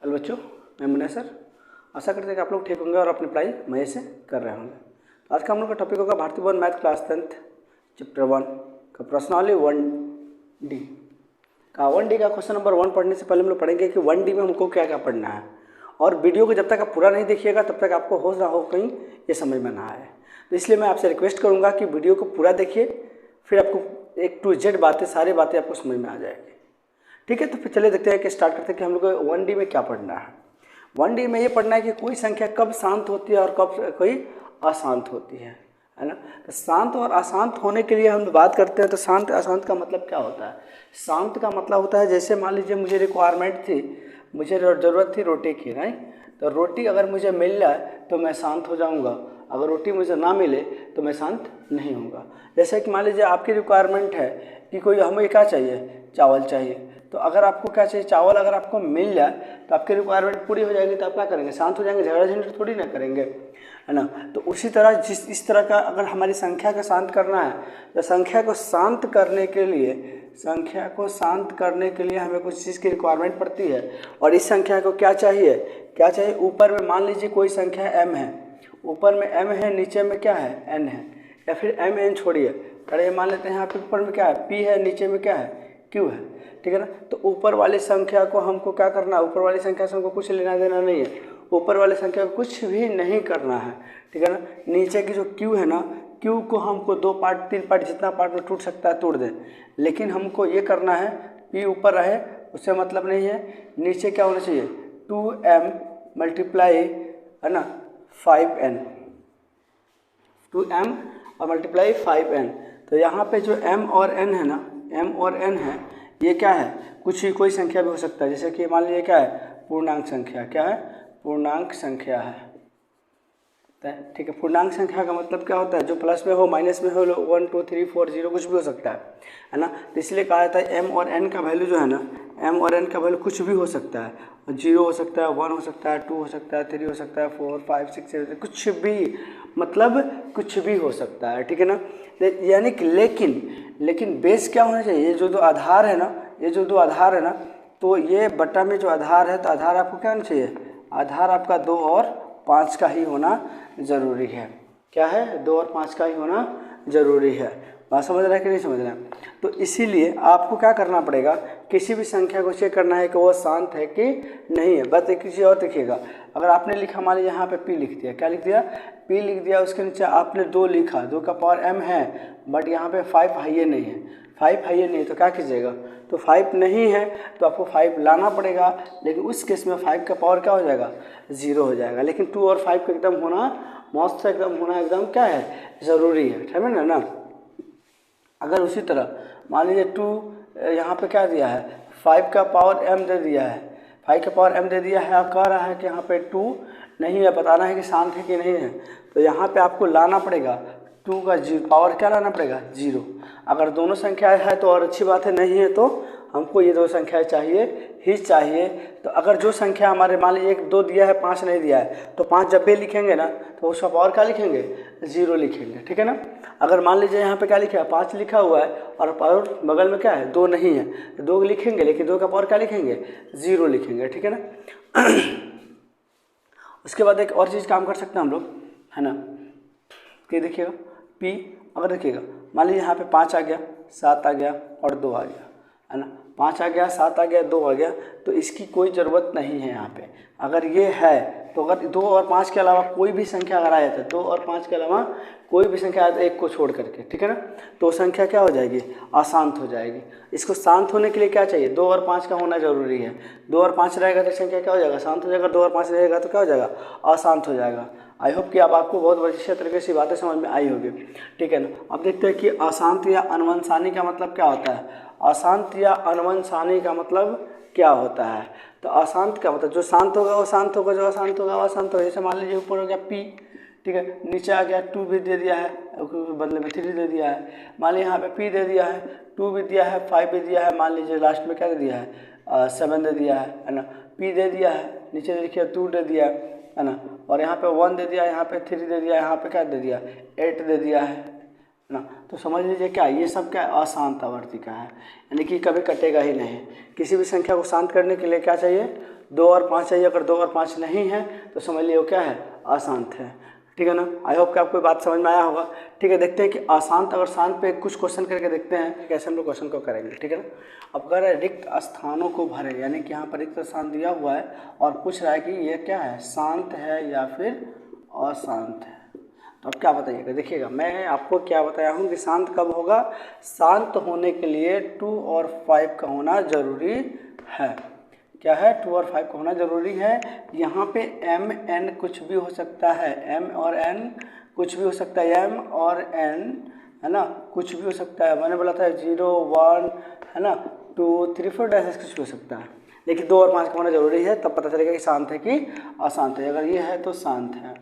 Hello बच्चों, मैं Munna sir. आशा करते हैं कि आप लोग ठीक होंगे और अपनी पढ़ाई मज़े से कर रहे होंगे। तो आज का हम लोग का टॉपिक होगा भारतीय board math class 10th chapter 1 का प्रश्नावली 1D का 1D का क्वेश्चन नंबर 1 पढ़ने से पहले हम लोग पढ़ेंगे कि 1D में हमको क्या क्या पढ़ना है। और वीडियो को जब तक आप पूरा नहीं देखिएगा तब तक आपको हो ना हो कहीं ये समझ में ना आए। तो इसलिए मैं आपसे रिक्वेस्ट करूँगा कि वीडियो को पूरा देखिए, फिर आपको एक टू जेड बातें सारी बातें आपको समझ में आ जाएगी। ठीक है, तो फिर चलिए देखते हैं कि स्टार्ट करते हैं कि हम लोग को 1D में क्या पढ़ना है। 1D में ये पढ़ना है कि कोई संख्या कब शांत होती है और कब कोई अशांत होती है ना। तो शांत और अशांत होने के लिए हम बात करते हैं तो शांत अशांत का मतलब क्या होता है। शांत का मतलब होता है जैसे मान लीजिए मुझे रिक्वायरमेंट थी, मुझे ज़रूरत थी रोटी की, नहीं तो रोटी अगर मुझे मिल जाए तो मैं शांत हो जाऊंगा, अगर रोटी मुझे ना मिले तो मैं शांत नहीं होऊंगा। जैसे कि मान लीजिए आपकी रिक्वायरमेंट है कि कोई हमें क्या चाहिए, चावल चाहिए, तो अगर आपको क्या चाहिए, चावल अगर आपको मिल जाए तो आपकी रिक्वायरमेंट पूरी हो जाएगी। तो आप क्या करेंगे, शांत हो जाएंगे, झगड़ा झंझट थोड़ी ना करेंगे, है ना। तो उसी तरह इस तरह का अगर हमारी संख्या को शांत करना है तो संख्या को शांत करने के लिए हमें कुछ चीज़ की रिक्वायरमेंट पड़ती है। और इस संख्या को क्या चाहिए, ऊपर में मान लीजिए कोई संख्या m है, ऊपर में m है, नीचे में क्या है, n है, या फिर m n छोड़िए, अरे मान लेते हैं यहाँ पे ऊपर में क्या है, p है, नीचे में क्या है, q है, ठीक है ना। तो ऊपर वाली संख्या को हमको क्या करना है, ऊपर वाली संख्या से हमको कुछ लेना देना नहीं है, ऊपर वाली संख्या को कुछ भी नहीं करना है, ठीक है ना। नीचे की जो q है ना, q को हमको 2 पार्ट 3 पार्ट जितना पार्ट में टूट सकता है तोड़ दें, लेकिन हमको ये करना है p ऊपर रहे उससे मतलब नहीं है। नीचे क्या होना चाहिए, 2m मल्टीप्लाई, है ना, 5n, 2m और मल्टीप्लाई 5n। तो यहाँ पे जो m और n है ना, m और n है, ये क्या है, कुछ ही कोई संख्या भी हो सकता है। जैसे कि मान लीजिए क्या है, पूर्णांक संख्या, क्या है, पूर्णांक संख्या है, ठीक है। पूर्णांक संख्या का मतलब क्या होता है, जो प्लस में हो माइनस में हो, 1 2 3 4 0 कुछ भी हो सकता है ना। तो इसलिए कहा जाता है m और n का वैल्यू जो है ना, m और n का वैल्यू कुछ भी हो सकता है, 0 हो सकता है, 1 हो सकता है, 2 हो सकता है, 3 हो सकता है, 4 5 6 7 कुछ भी, मतलब कुछ भी हो सकता है, ठीक है ना। यानी कि लेकिन बेस क्या होना चाहिए, ये जो दो आधार है ना, तो ये बटा में जो आधार है, तो आधार आपको क्या होना चाहिए, आधार आपका 2 और 5 का ही होना ज़रूरी है। क्या है, 2 और 5 का ही होना ज़रूरी है। बात समझ रहा है कि नहीं समझ रहा है। तो इसीलिए आपको क्या करना पड़ेगा, किसी भी संख्या को चेक करना है कि वो शांत है कि नहीं है। बस एक चीज़ और देखिएगा, अगर आपने लिखा मान लीजिए यहाँ पे p लिख दिया, क्या लिख दिया, p लिख दिया, उसके नीचे आपने 2 लिखा, 2 का पावर m है, बट यहाँ पे 5 हाइए नहीं है, 5 हाइए नहीं है, तो क्या कीजिएगा, तो 5 नहीं है तो आपको 5 लाना पड़ेगा। लेकिन उस केस में 5 का पावर क्या हो जाएगा, 0 हो जाएगा। लेकिन 2 और 5 का एकदम होना मौत से एकदम होना एकदम क्या है, ज़रूरी है, समझ ना। अगर उसी तरह मान लीजिए 2 यहाँ पे क्या दिया है, 5 का पावर m दे दिया है, 5 का पावर m दे दिया है, और कह रहा है कि यहाँ पे 2 नहीं है, बताना है कि शांत है कि नहीं है। तो यहाँ पे आपको लाना पड़ेगा 2 का पावर क्या लाना पड़ेगा, 0। अगर दोनों संख्याएं है तो और अच्छी बात है, नहीं है तो हमको ये 2 संख्याएं चाहिए। तो अगर जो संख्या हमारे मान लीजिए 2 दिया है 5 नहीं दिया है, तो 5 जब भी लिखेंगे ना तो उसका पावर क्या लिखेंगे, 0 लिखेंगे, ठीक है ना। अगर मान लीजिए यहाँ पे क्या लिखा है, 5 लिखा हुआ है और पावर बगल में क्या है, 2 नहीं है, तो 2 लिखेंगे, लेकिन 2 का पावर क्या लिखेंगे, 0 लिखेंगे, ठीक है ना। उसके बाद एक और चीज़ काम कर सकते हैं हम लोग, है ना, कि देखिएगा p, अगर देखिएगा मान लीजिए यहाँ पे 5 आ गया, 7 आ गया और 2 आ गया, है ना, 5 आ गया, 7 आ गया, 2 आ गया, तो इसकी कोई ज़रूरत नहीं है यहाँ पे। अगर ये है तो अगर 2 और 5 के अलावा कोई भी संख्या अगर आ जाता है, 2 और 5 के अलावा कोई भी संख्या आता है एक को छोड़ करके, ठीक है ना, तो संख्या क्या हो जाएगी, अशांत हो जाएगी। इसको शांत होने के लिए क्या चाहिए, 2 और 5 का होना ज़रूरी है। 2 और 5 रहेगा तो संख्या क्या हो जाएगा, शांत हो जाएगा। 2 और 5 रहेगा तो क्या हो जाएगा, अशांत हो जाएगा। आई होप कि अब आपको बहुत अच्छे तरीके से बातें समझ में आई होगी, ठीक है ना। अब देखते हैं कि अशांत या अनवंशानी का मतलब क्या होता है। अशांत या अनवंशानी का मतलब क्या होता है। तो अशांत का मतलब जो शांत होगा वो शांत होगा, जो अशांत होगा वो अशांत होगा। जैसे मान लीजिए ऊपर हो गया p, ठीक है, नीचे आ गया 2 भी दे दिया है, बदले में 3 दे दिया है। मान लीजिए यहाँ पे p दे दिया है, 2 भी दिया है, 5 भी दिया है, मान लीजिए लास्ट में क्या दे दिया है, 7 दे दिया है ना। p दे दिया है, नीचे देखिए 2 दे दिया है ना, और यहाँ पे 1 दे दिया, यहाँ पे 3 दे दिया, यहाँ पे क्या दे दिया, 8 दे दिया है ना। तो समझ लीजिए क्या ये सब क्या अशांत आवर्ती का है, यानी कि कभी कटेगा ही नहीं। किसी भी संख्या को शांत करने के लिए क्या चाहिए, 2 और 5 चाहिए, अगर 2 और 5 नहीं है तो समझ लियो क्या है, अशांत है। ठीक है ना। आई होप कि आपको बात समझ में आया होगा। ठीक है, देखते हैं कि अशांत अगर शांत पे कुछ क्वेश्चन करके देखते हैं कि कैसे हम लोग क्वेश्चन को करेंगे। ठीक है ना। अब कह रहा है रिक्त स्थानों को भरे, यानी कि यहाँ पर रिक्त स्थान दिया हुआ है और पूछ रहा है कि ये क्या है, शांत है या फिर अशांत है। तो अब क्या बताइएगा, देखिएगा मैं आपको क्या बताया हूँ कि शांत कब होगा, शांत होने के लिए 2 और 5 का होना जरूरी है। क्या है, 2 और 5 का होना जरूरी है। यहाँ पे m n कुछ भी हो सकता है, m और n कुछ भी हो सकता है, m और n है ना, कुछ भी हो सकता है। मैंने बोला था 0 1 है ना, 2 3 4 ऐसे कुछ भी हो सकता है, लेकिन 2 और 5 का होना जरूरी है, तब पता चलेगा कि शांत है कि अशांत है। अगर ये है तो शांत है।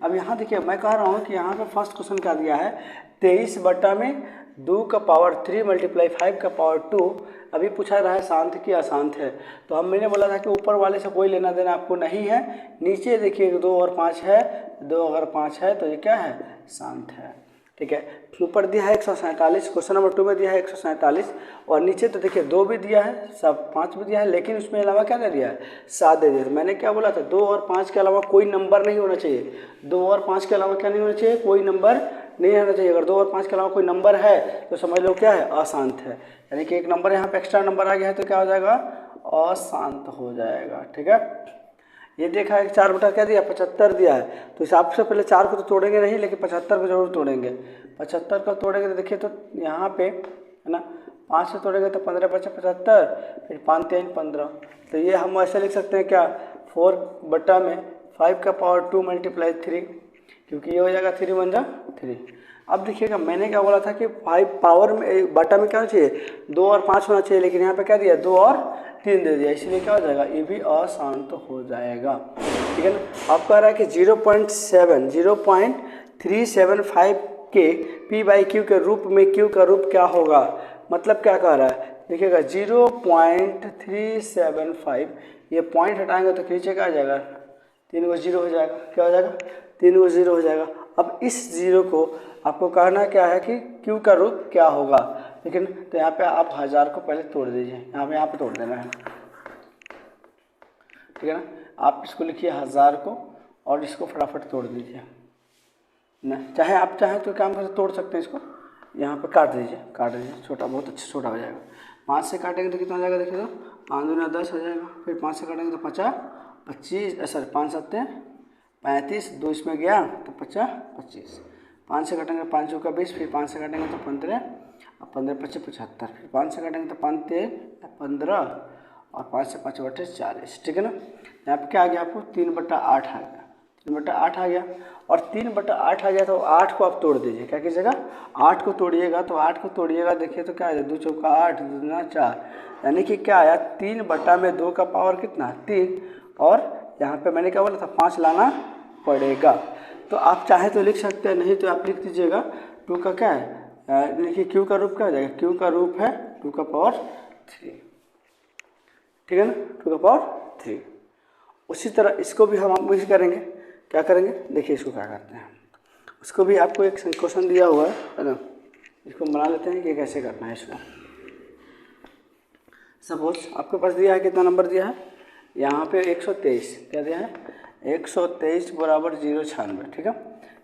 अब यहाँ देखिए मैं कह रहा हूँ कि यहाँ पे फर्स्ट क्वेश्चन क्या दिया है, 23/2 का पावर 3 × 5 का पावर 2। अभी पूछा रहा है शांत कि अशांत है। तो मैंने बोला था कि ऊपर वाले से कोई लेना देना आपको नहीं है। नीचे देखिए 2 और 5 है, 2 अगर 5 है तो ये क्या है, शांत है। ठीक है, ऊपर दिया है 147, क्वेश्चन नंबर 2 में दिया है 147, और नीचे तो देखिए 2 भी दिया है, सब 5 भी दिया है, लेकिन उसमें अलावा क्या दे दिया है, 7 दे दिया है। मैंने क्या बोला था, 2 और 5 के अलावा कोई नंबर नहीं होना चाहिए। 2 और 5 के अलावा क्या नहीं होना चाहिए, कोई नंबर नहीं होना चाहिए। अगर 2 और 5 के अलावा कोई नंबर है तो समझ लो क्या है, अशांत है। यानी कि एक नंबर यहाँ पे एक्स्ट्रा नंबर आ गया है तो क्या हो जाएगा, अशांत हो जाएगा। ठीक है, ये देखा है कि 4 क्या दिया, 75 दिया है। तो हिसाब से पहले 4 को तो तोड़ेंगे नहीं, लेकिन 75 को जरूर तोड़ेंगे। 75 को तोड़ेंगे तो देखिए तो यहाँ पे है ना, 5 से तोड़ेंगे तो 15 × 75, फिर 5 × 3 = 15। तो ये हम ऐसे लिख सकते हैं क्या, 4/5 का पावर 2 × 3, क्योंकि ये हो जाएगा 3 × 1 = 3। अब देखिएगा मैंने क्या बोला था कि 5 पावर में बटा में क्या होना चाहिए, 2 और 5 होना चाहिए, लेकिन यहाँ पे क्या दिया, 2 और 3 दे दिया, इसलिए क्या हो जाएगा, ये भी अशांत हो जाएगा। ठीक है ना। अब कह रहा है कि 0.375 के p/q के रूप में q का रूप क्या होगा। मतलब क्या कह रहा है, देखिएगा 0.375, ये पॉइंट हटाएंगे तो नीचे क्या आ जाएगा, 3 को 0 हो जाएगा। क्या हो जाएगा, 3 को 0 हो जाएगा। अब इस 0 को आपको कहना क्या है कि q का रूप क्या होगा। लेकिन तो यहाँ पे आप 1000 को पहले तोड़ दीजिए, यहाँ पे तोड़ देना है। ठीक है ना, आप इसको लिखिए 1000 को और इसको फटाफट तोड़ दीजिए ना। चाहे आप चाहें तो काम करके तोड़ सकते हैं, इसको यहाँ पे काट दीजिए, छोटा, बहुत अच्छा छोटा हो जाएगा। 5 से काटेंगे तो कितना हो जाएगा, देखिए तो 5 दूना 10 हो जाएगा। फिर 5 से काटेंगे तो 50 25, सर 5 7 35, 2 इसमें गया तो 50 25। 5 से काटेंगे 5 चौका 20, फिर 5 से काटेंगे तो 15, और 15 × 5 = 75, फिर 5 से काटेंगे तो 5 3 15, और 5 से 5 = 40। ठीक है ना। यहाँ पे क्या आ गया, आपको 3/8 आ गया, 3/8 आ गया। और 3/8 आ गया तो 8 को आप तोड़ दीजिए। क्या कीजिएगा, 8 को तोड़िएगा, तो 8 को तोड़िएगा, देखिए तो क्या आया, 2 चौका 8, 2 दूना 4, यानी कि क्या आया, 3/2 का पावर कितना, 3। और यहाँ पे मैंने क्या बोला था, 5 लाना पड़ेगा। तो आप चाहे तो लिख सकते हैं, नहीं तो आप लिख दीजिएगा 2 का क्या है, देखिए q का रूप क्या हो जाएगा, q का रूप है 2 का पावर 3। ठीक है ना, 2 का पावर 3। उसी तरह इसको भी हम इसी करेंगे, क्या करेंगे, देखिए इसको क्या करते हैं, उसको भी आपको एक क्वेश्चन दिया हुआ है ना, इसको बना लेते हैं कि कैसे करना है इसको। सपोज आपके पास दिया है, कितना नंबर दिया है यहाँ पे, 123, क्या दिया है, 123 = 096। ठीक है,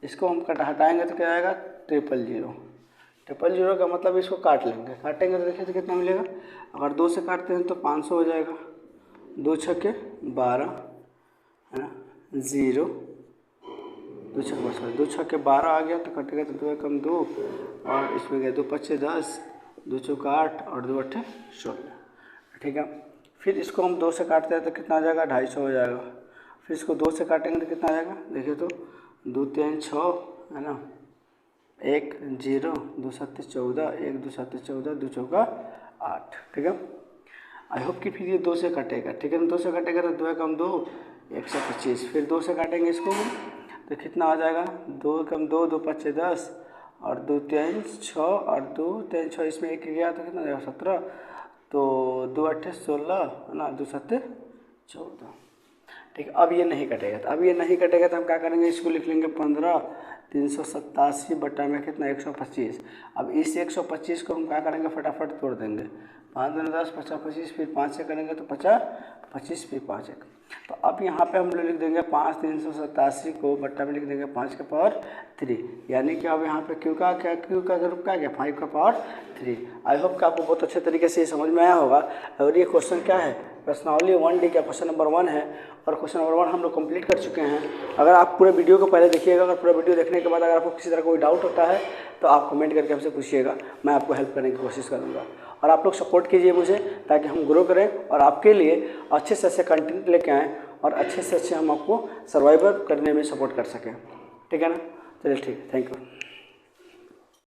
इसको हम हटाएंगे तो क्या आएगा, 000। का मतलब इसको काट लेंगे, काटेंगे तो देखिए तो कितना मिलेगा। अगर 2 से काटते हैं तो 500 हो जाएगा, 2 छक्के 12 है ना, 0, 2 छक्के 12 आ गया, तो कटेगा तो 2 कम 2, और इसमें गया 2 5 10, 2 चौका 8, और 2 8 16। ठीक है, फिर इसको हम 2 से काटते हैं तो कितना आ जाएगा, 250 हो जाएगा। फिर इसको 2 से काटेंगे तो कितना आ जाएगा, देखिए तो 2 3 6 है ना, 1 0, 2 7 14, 1 2 7 14, 2 चौका 8। ठीक है, आई होप कि फिर ये 2 से कटेगा। ठीक है, 2 से कटेगा तो 2 कम 2 125। फिर 2 से काटेंगे इसको तो कितना आ जाएगा, 2 कम 2, 2 5 10, और 2 3 6, और 2 3 6, इसमें 1 गया तो कितना जाएगा, 17, तो 2 8 16 है ना, 2 7 14। ठीक है, अब ये नहीं कटेगा, तो हम क्या करेंगे, इसको लिख लेंगे 15 387 बटा में कितना, 125। अब इस 125 को हम क्या करेंगे, फटाफट तोड़ देंगे। 5 दूनी 10, 50 25, फिर 5 से करेंगे तो 50 25, फिर 5 1। तो अब यहाँ पे हम लोग लिख देंगे 5 387 को बट्टा में लिख देंगे 5 का पावर 3, यानी कि अब यहाँ पे क्यू का ग्रुप क्या गया 5 का पावर 3। आई होप कि आपको बहुत अच्छे तरीके से ये समझ में आया होगा। और ये क्वेश्चन क्या है, प्रश्नावली 1D का क्वेश्चन नंबर 1 है, और क्वेश्चन नंबर 1 हम लोग कंप्लीट कर चुके हैं। अगर आप पूरे वीडियो को पहले देखिएगा, अगर पूरा वीडियो देखने के बाद अगर आपको किसी तरह कोई डाउट होता है तो आप कमेंट करके हमसे पूछिएगा, मैं आपको हेल्प करने की कोशिश करूँगा। और आप लोग सपोर्ट कीजिए मुझे, ताकि हम ग्रो करें और आपके लिए अच्छे से अच्छे कंटेंट लेके आएँ और अच्छे से अच्छे हम आपको सर्वाइवर करने में सपोर्ट कर सकें। ठीक है ना, चलिए ठीक है, थैंक यू।